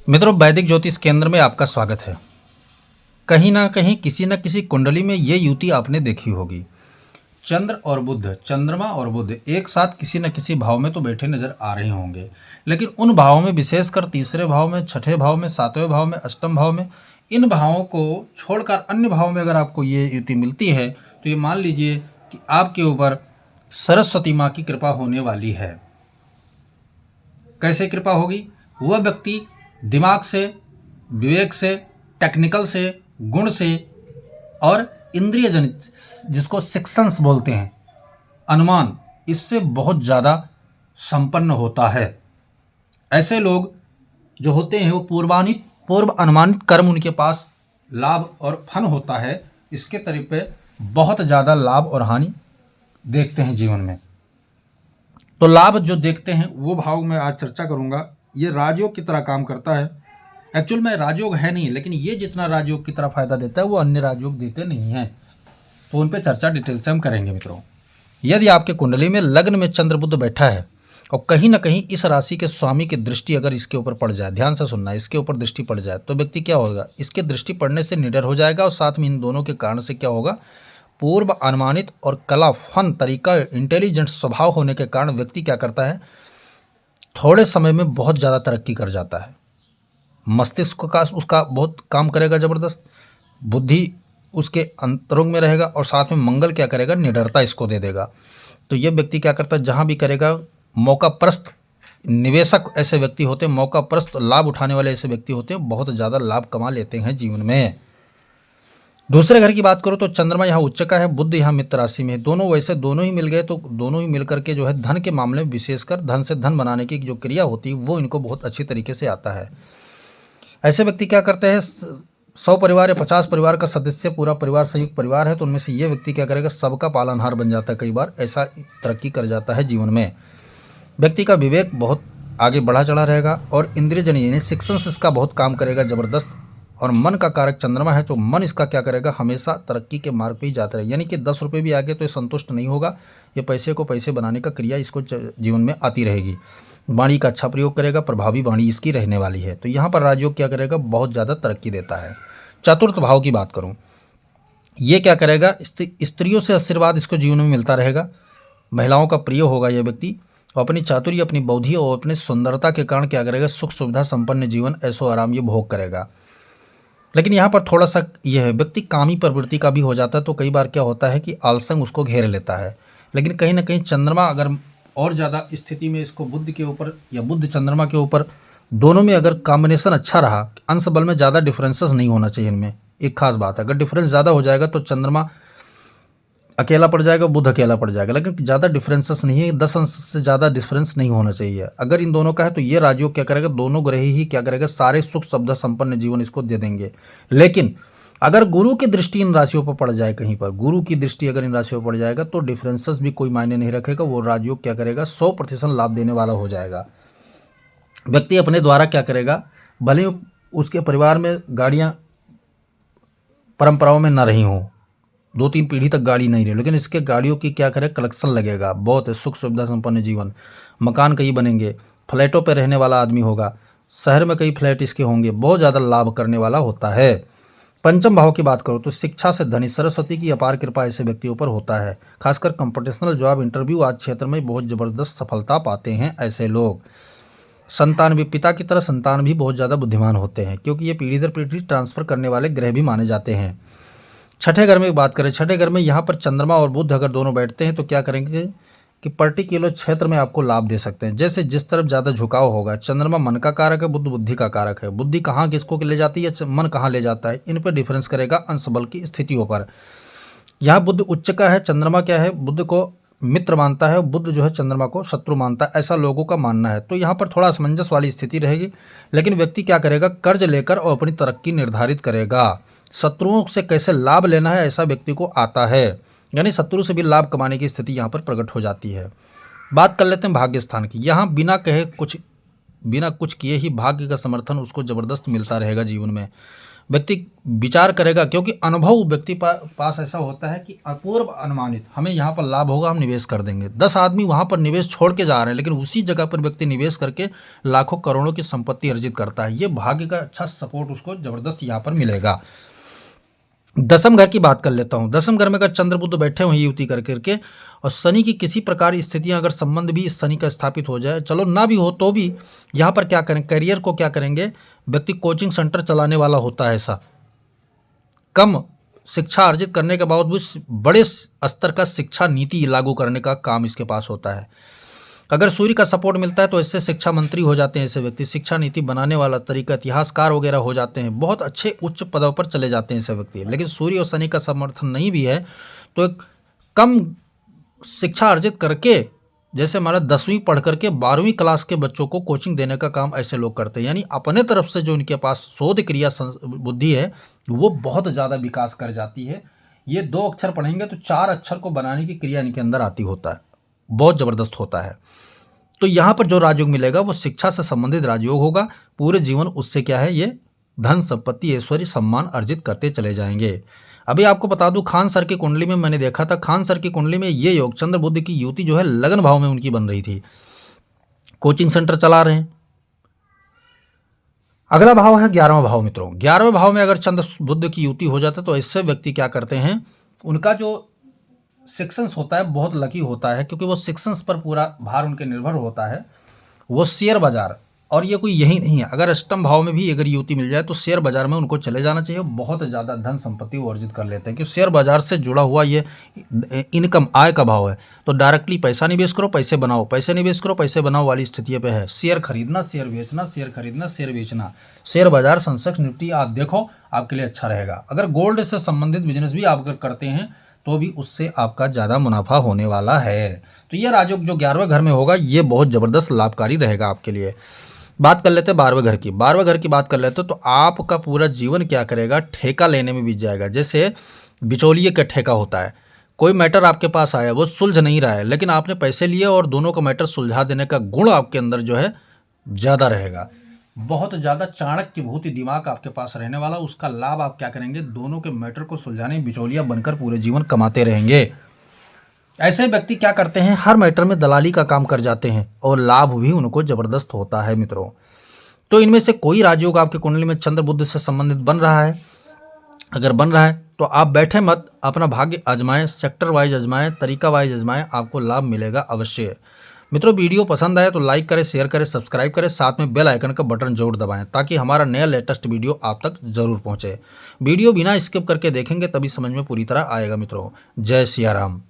मित्रों, वैदिक ज्योतिष केंद्र में आपका स्वागत है। कहीं ना कहीं किसी न किसी कुंडली में ये युति आपने देखी होगी। चंद्र और बुध, चंद्रमा और बुध एक साथ किसी न किसी भाव में तो बैठे नजर आ रहे होंगे, लेकिन उन भावों में, विशेषकर तीसरे भाव में, छठे भाव में, सातवें भाव में, अष्टम भाव में, इन भावों को छोड़कर अन्य भाव में अगर आपको ये युति मिलती है तो ये मान लीजिए कि आपके ऊपर सरस्वती माँ की कृपा होने वाली है। कैसे कृपा होगी? वह व्यक्ति दिमाग से, विवेक से, टेक्निकल से, गुण से और इंद्रिय जनित, जिसको सेक्शंस बोलते हैं, अनुमान, इससे बहुत ज़्यादा संपन्न होता है। ऐसे लोग जो होते हैं वो पूर्व अनुमानित कर्म उनके पास लाभ और फन होता है। इसके तरीके बहुत ज़्यादा लाभ और हानि देखते हैं जीवन में। तो लाभ जो देखते हैं वो भाव में आज चर्चा करूंगा। ये राजयोग की तरह काम करता है। एक्चुअल में राजयोग है नहीं, लेकिन ये जितना राजयोग की तरह फायदा देता है वो अन्य राजयोग देते नहीं हैं। तो उन पे चर्चा डिटेल से हम करेंगे। मित्रों, यदि आपके कुंडली में लग्न में चंद्र बुध बैठा है और कहीं ना कहीं इस राशि के स्वामी की दृष्टि अगर इसके ऊपर पड़ जाए, ध्यान से सुनना, इसके ऊपर दृष्टि पड़ जाए तो व्यक्ति क्या होगा? इसके दृष्टि पड़ने से निडर हो जाएगा और साथ में इन दोनों के कारण से क्या होगा? पूर्व अनुमानित और कला, फन, तरीका, इंटेलिजेंट स्वभाव होने के कारण व्यक्ति क्या करता है? थोड़े समय में बहुत ज़्यादा तरक्की कर जाता है। मस्तिष्क का उसका बहुत काम करेगा ज़बरदस्त, बुद्धि उसके अंतरंग में रहेगा और साथ में मंगल क्या करेगा? निडरता इसको दे देगा। तो ये व्यक्ति क्या करता है? जहाँ भी करेगा, मौकाप्रस्त निवेशक ऐसे व्यक्ति होते हैं, मौकाप्रस्त लाभ उठाने वाले ऐसे व्यक्ति होते हैं, बहुत ज़्यादा लाभ कमा लेते हैं जीवन में। दूसरे घर की बात करो तो चंद्रमा यहाँ उच्च का है, बुध यहाँ मित्र राशि में है। दोनों वैसे दोनों ही मिल गए तो दोनों ही मिलकर के जो है धन के मामले में, विशेषकर धन से धन बनाने की जो क्रिया होती है वो इनको बहुत अच्छी तरीके से आता है। ऐसे व्यक्ति क्या करते हैं? 100 परिवार या 50 परिवार का सदस्य, पूरा परिवार संयुक्त परिवार है तो उनमें से ये व्यक्ति क्या करेगा? सबका पालनहार बन जाता है। कई बार ऐसा तरक्की कर जाता है जीवन में। व्यक्ति का विवेक बहुत आगे बढ़ा चढ़ा रहेगा और इंद्रियजन्य यानी सेक्शंस इसका बहुत काम करेगा ज़बरदस्त। और मन का कारक चंद्रमा है तो मन इसका क्या करेगा? हमेशा तरक्की के मार्ग पे ही जाता रहे। यानी कि 10 रुपये भी आगे तो ये संतुष्ट नहीं होगा, ये पैसे को पैसे बनाने का क्रिया इसको जीवन में आती रहेगी। वाणी का अच्छा प्रयोग करेगा, प्रभावी वाणी इसकी रहने वाली है। तो यहाँ पर राजयोग क्या करेगा? बहुत ज़्यादा तरक्की देता है। चतुर्थ भाव की बात करूँ, ये क्या करेगा? स्त्रियों से आशीर्वाद इसको जीवन में मिलता रहेगा, महिलाओं का प्रिय होगा ये व्यक्ति, और अपनी चातुर्य, अपनी बौद्धि और अपनी सुंदरता के कारण क्या करेगा? सुख सुविधा संपन्न जीवन, ऐशो आराम ये भोग करेगा। लेकिन यहाँ पर थोड़ा सा ये है, व्यक्ति कामी प्रवृत्ति का भी हो जाता है तो कई बार क्या होता है कि आलसंग उसको घेर लेता है। लेकिन कहीं ना कहीं चंद्रमा अगर और ज़्यादा स्थिति में इसको बुध के ऊपर या बुध चंद्रमा के ऊपर, दोनों में अगर कॉम्बिनेशन अच्छा रहा, अंश बल में ज़्यादा डिफरेंसेस नहीं होना चाहिए इनमें। एक खास बात है, अगर डिफरेंस ज़्यादा हो जाएगा तो चंद्रमा अकेला पड़ जाएगा, बुध अकेला पड़ जाएगा। लेकिन ज़्यादा डिफरेंसेस नहीं है, 10 अंश से ज़्यादा डिफरेंस नहीं होना चाहिए। अगर इन दोनों का है तो ये राजयोग क्या करेगा? दोनों ग्रह ही क्या करेगा? सारे सुख सुविधा संपन्न जीवन इसको दे देंगे। लेकिन अगर गुरु की दृष्टि इन राशियों पर पड़ जाए, कहीं पर गुरु की दृष्टि अगर इन राशियों पर पड़ जाएगा तो डिफरेंसेस भी कोई मायने नहीं रखेगा। वो राजयोग क्या करेगा? 100% लाभ देने वाला हो जाएगा। व्यक्ति अपने द्वारा क्या करेगा? भले ही उसके परिवार में गाड़ियाँ परंपराओं में न रही हों, 2-3 पीढ़ी तक गाड़ी नहीं रही, लेकिन इसके गाड़ियों की क्या करे? कलेक्शन लगेगा। बहुत सुख सुविधा संपन्न जीवन, मकान कई बनेंगे, फ्लैटों पर रहने वाला आदमी होगा, शहर में कई फ्लैट इसके होंगे, बहुत ज़्यादा लाभ करने वाला होता है। पंचम भाव की बात करो तो शिक्षा से धनी, सरस्वती की अपार कृपा ऐसे व्यक्तियों पर होता है। खासकर कंपटीशनल जॉब, इंटरव्यू आदि क्षेत्र में बहुत ज़बरदस्त सफलता पाते हैं ऐसे लोग। संतान भी, पिता की तरह संतान भी बहुत ज़्यादा बुद्धिमान होते हैं, क्योंकि ये पीढ़ी दर पीढ़ी ट्रांसफ़र करने वाले ग्रह भी माने जाते हैं। छठे घर में बात करें, छठे घर में यहाँ पर चंद्रमा और बुध अगर दोनों बैठते हैं तो क्या करेंगे कि पर्टिकुलर क्षेत्र में आपको लाभ दे सकते हैं। जैसे जिस तरफ ज़्यादा झुकाव होगा, चंद्रमा मन का कारक है, बुध बुद्धि का कारक है। बुद्धि कहाँ किसको ले जाती है, मन कहाँ ले जाता है, इन पर डिफरेंस करेगा अंश बल की स्थितियों पर। यहाँ बुध उच्च का है, चंद्रमा क्या है? बुध को मित्र मानता है, बुध जो है चंद्रमा को शत्रु मानता है, ऐसा लोगों का मानना है। तो यहाँ पर थोड़ा असमंजस वाली स्थिति रहेगी। लेकिन व्यक्ति क्या करेगा? कर्ज लेकर और अपनी तरक्की निर्धारित करेगा। शत्रुओं से कैसे लाभ लेना है ऐसा व्यक्ति को आता है, यानी शत्रु से भी लाभ कमाने की स्थिति यहाँ पर प्रकट हो जाती है। बात कर लेते हैं भाग्य स्थान की। यहाँ बिना कुछ किए ही भाग्य का समर्थन उसको ज़बरदस्त मिलता रहेगा जीवन में। व्यक्ति विचार करेगा, क्योंकि अनुभव व्यक्ति पास ऐसा होता है कि अपूर्व अनुमानित हमें यहाँ पर लाभ होगा, हम निवेश कर देंगे। 10 आदमी वहाँ पर निवेश छोड़ के जा रहे हैं, लेकिन उसी जगह पर व्यक्ति निवेश करके लाखों करोड़ों की संपत्ति अर्जित करता है। ये भाग्य का अच्छा सपोर्ट उसको जबरदस्त यहाँ पर मिलेगा। दसम घर की बात कर लेता हूँ। दसम घर में अगर चंद्र बुध बैठे हुए युति कर करके और शनि की किसी प्रकार स्थितियां, अगर संबंध भी इस शनि का स्थापित हो जाए, चलो ना भी हो तो भी यहाँ पर क्या करें, करियर को क्या करेंगे, व्यक्ति कोचिंग सेंटर चलाने वाला होता है। ऐसा कम शिक्षा अर्जित करने के बावजूद भी बड़े स्तर का शिक्षा नीति लागू करने का काम इसके पास होता है। अगर सूर्य का सपोर्ट मिलता है तो इससे शिक्षा मंत्री हो जाते हैं ऐसे व्यक्ति, शिक्षा नीति बनाने वाला तरीका, इतिहासकार वगैरह हो जाते हैं, बहुत अच्छे उच्च पदों पर चले जाते हैं ऐसे व्यक्ति। लेकिन सूर्य और शनि का समर्थन नहीं भी है तो एक कम शिक्षा अर्जित करके, जैसे हमारा 10वीं पढ़ करके 12वीं क्लास के बच्चों को कोचिंग देने का काम ऐसे लोग करते हैं। यानी अपने तरफ से जो इनके पास शोध क्रिया बुद्धि है वो बहुत ज़्यादा विकास कर जाती है। ये 2 अक्षर पढ़ेंगे तो 4 अक्षर को बनाने की क्रिया इनके अंदर आती होता है, बहुत ज़बरदस्त होता है। तो यहाँ पर जो राजयोग मिलेगा वो शिक्षा से संबंधित राजयोग होगा। पूरे जीवन उससे क्या है, ये धन संपत्ति ऐश्वर्य सम्मान अर्जित करते चले जाएंगे। अभी आपको बता दूं, खान सर की कुंडली में मैंने देखा था, खान सर की कुंडली में ये योग चंद्र बुध की युति जो है लगन भाव में उनकी बन रही थी, कोचिंग सेंटर चला रहे हैं। अगला भाव है 11वां भाव। मित्रों 11वें भाव में अगर चंद्र बुध की युति हो जाता है तो ऐसे व्यक्ति क्या करते हैं, उनका जो सेक्शंस होता है बहुत लकी होता है, क्योंकि वो सेक्शंस पर पूरा भार उनके निर्भर होता है। वो शेयर बाजार, और ये कोई यही नहीं है, अगर अष्टम भाव में भी अगर युति मिल जाए तो शेयर बाजार में उनको चले जाना चाहिए। बहुत ज़्यादा धन संपत्ति वो अर्जित कर लेते हैं, क्योंकि शेयर बाजार से जुड़ा हुआ ये इनकम आय का भाव है। तो डायरेक्टली पैसा निवेश करो पैसे बनाओ, पैसे निवेश करो पैसे बनाओ वाली स्थिति पे है। शेयर खरीदना शेयर बेचना, शेयर खरीदना शेयर बेचना, शेयर बाजार सेंसेक्स निफ्टी आप देखो, आपके लिए अच्छा रहेगा। अगर गोल्ड से संबंधित बिजनेस भी आप अगर करते हैं तो भी उससे आपका ज़्यादा मुनाफा होने वाला है। तो ये राजयोग जो 11वें घर में होगा ये बहुत ज़बरदस्त लाभकारी रहेगा आपके लिए। बात कर लेते हैं 12वें घर की। 12वें घर की बात कर लेते हैं तो आपका पूरा जीवन क्या करेगा, ठेका लेने में बीत जाएगा। जैसे बिचौलिए का ठेका होता है, कोई मैटर आपके पास आया, वो सुलझ नहीं रहा है, लेकिन आपने पैसे लिए और दोनों का मैटर सुलझा देने का गुण आपके अंदर जो है ज़्यादा रहेगा। बहुत ज़्यादा चाणक्य भूति दिमाग आपके पास रहने वाला, उसका लाभ आप क्या करेंगे, दोनों के मैटर को सुलझाने बिचौलिया बनकर पूरे जीवन कमाते रहेंगे। ऐसे व्यक्ति क्या करते हैं, हर मैटर में दलाली का काम कर जाते हैं और लाभ भी उनको जबरदस्त होता है। मित्रों तो इनमें से कोई राजयोग आपकी कुंडली में चंद्र बुध से संबंधित बन रहा है, अगर बन रहा है तो आप बैठे मत, अपना भाग्य आजमाएं, सेक्टर वाइज आजमाएं, तरीका वाइज आजमाएं, आपको लाभ मिलेगा अवश्य। मित्रों वीडियो पसंद आए तो लाइक करें, शेयर करें, सब्सक्राइब करें, साथ में बेल आइकन का बटन जरूर दबाएं ताकि हमारा नया लेटेस्ट वीडियो आप तक जरूर पहुंचे। वीडियो बिना स्किप करके देखेंगे तभी समझ में पूरी तरह आएगा। मित्रों जय सिया राम।